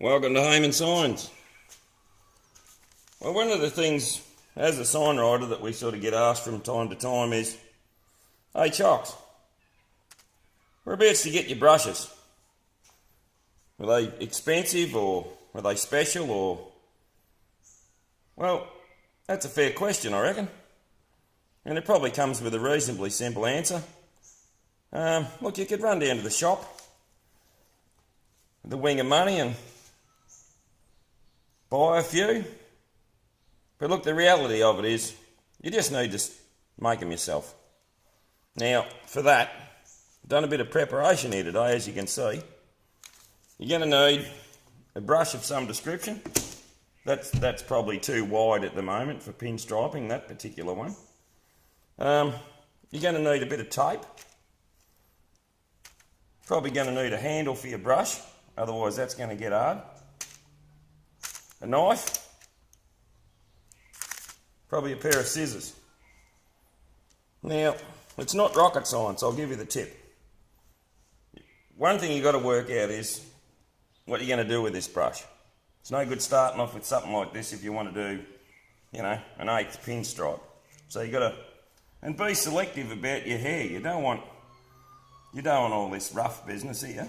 Welcome to Home and Signs. Well, one of the things as a sign writer that we sort of get asked from time to time is, hey chocs, whereabouts do you get your brushes? Were they expensive or were they special or... Well, that's a fair question, I reckon. And it probably comes with a reasonably simple answer. Look, you could run down to the shop with a wing of money and buy a few. But look, the reality of it is you just need to make them yourself. Now, for that, I've done a bit of preparation here today, as you can see. You're going to need a brush of some description. That's probably too wide at the moment for pinstriping, that particular one. You're going to need a bit of tape. Probably going to need a handle for your brush, otherwise that's going to get hard. A knife, probably a pair of scissors. Now, it's not rocket science, I'll give you the tip. One thing you've got to work out is what you're going to do with this brush. It's no good starting off with something like this if you want to do, you know, an 1/8 pinstripe. So you've got to, and be selective about your hair. You don't want all this rough business here.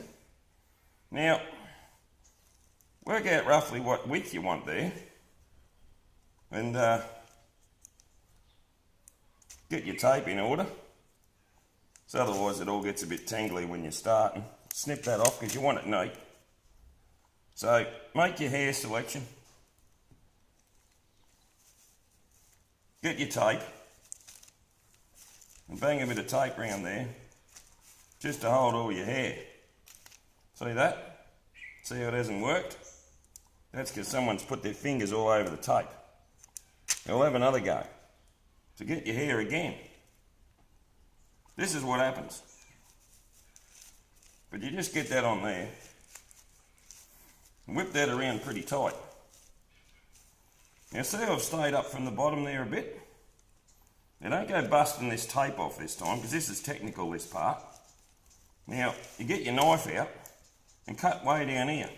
Now, work out roughly what width you want there, and get your tape in order, so otherwise it all gets a bit tangly when you're starting. Snip that off because you want it neat. So make your hair selection, get your tape, and bang a bit of tape around there just to hold all your hair. See that? See how it hasn't worked? That's because someone's put their fingers all over the tape. They'll have another go to get your hair again. This is what happens. But you just get that on there and whip that around pretty tight. Now see how I've stayed up from the bottom there a bit? Now don't go busting this tape off this time, because this is technical, this part. Now you get your knife out and cut way down here.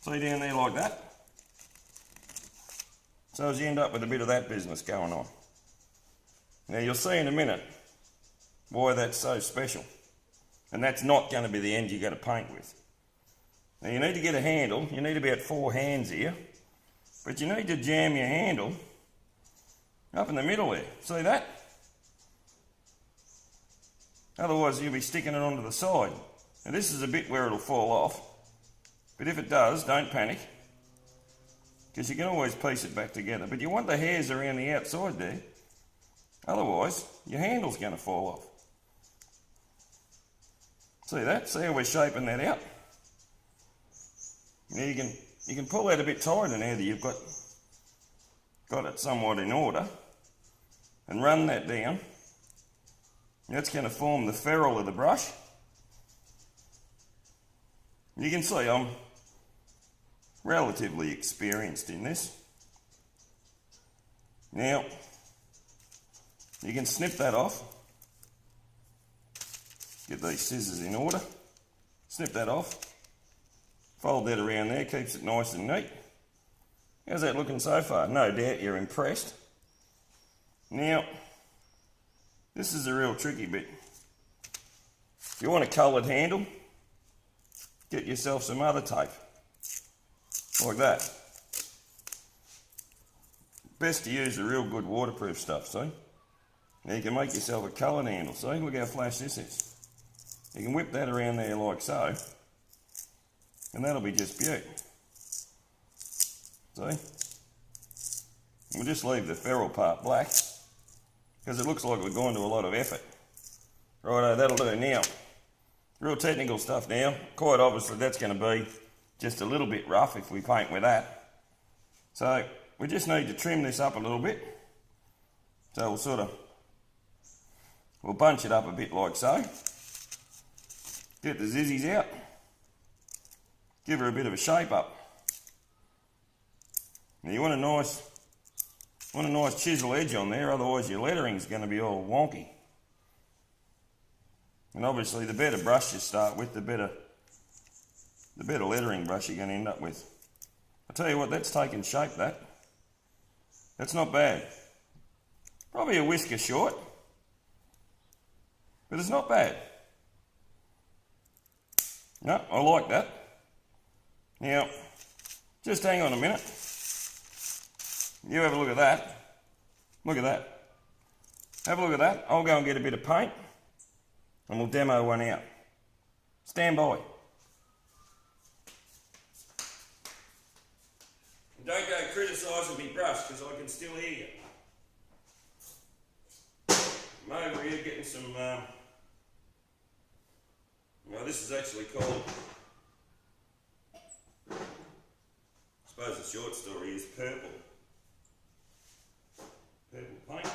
See down there like that? So as you end up with a bit of that business going on. Now you'll see in a minute why that's so special. And that's not going to be the end you're going to paint with. Now you need to get a handle. You need about 4 hands here. But you need to jam your handle up in the middle there. See that? Otherwise you'll be sticking it onto the side. Now this is a bit where it'll fall off. But if it does, don't panic, because you can always piece it back together. But you want the hairs around the outside there, otherwise your handle's going to fall off. See that? See how we're shaping that out? Now you can pull that a bit tighter now that you've got it somewhat in order, and run that down. That's going to form the ferrule of the brush. You can see I'm relatively experienced in this. Now, you can snip that off. Get these scissors in order. Snip that off. Fold that around there, keeps it nice and neat. How's that looking so far? No doubt you're impressed. Now, this is a real tricky bit. If you want a coloured handle, get yourself some other tape, like that. Best to use the real good waterproof stuff, see? Now you can make yourself a coloured handle, see? Look how flash this is. You can whip that around there like so, and that'll be just beaut. See? We'll just leave the ferrule part black, because it looks like we're going to a lot of effort. Righto, that'll do. Now, real technical stuff now. Quite obviously that's going to be just a little bit rough if we paint with that. So we just need to trim this up a little bit. So we'll bunch it up a bit like so. Get the zizzies out. Give her a bit of a shape up. Now you want a nice chisel edge on there, otherwise your lettering's going to be all wonky. And obviously the better brush you start with, the better the better lettering brush you're going to end up with. I tell you what, that's taken shape, that. That's not bad. Probably a whisker short, but it's not bad. No, I like that. Now, just hang on a minute. You have a look at that. Look at that. Have a look at that. I'll go and get a bit of paint and we'll demo one out. Stand by. And don't go criticising me brush because I can still hear you. I'm over here getting some, well, this is actually called, I suppose the short story is purple. Purple paint.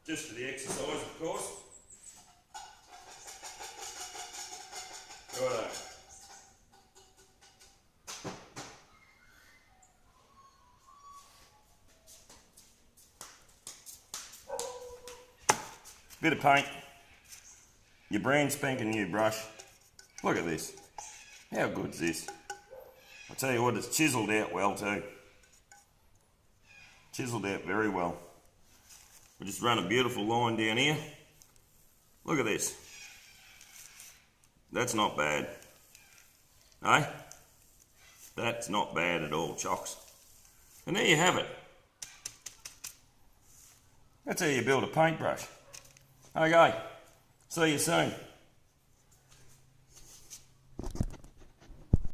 Just for the exercise, of course. Righto. Bit of paint. Your brand spanking new brush. Look at this. How good's this? I'll tell you what, it's chiselled out well too. Chiselled out very well. We'll just run a beautiful line down here. Look at this. That's not bad. Eh? That's not bad at all, chocs. And there you have it. That's how you build a paintbrush. Okay, see you soon.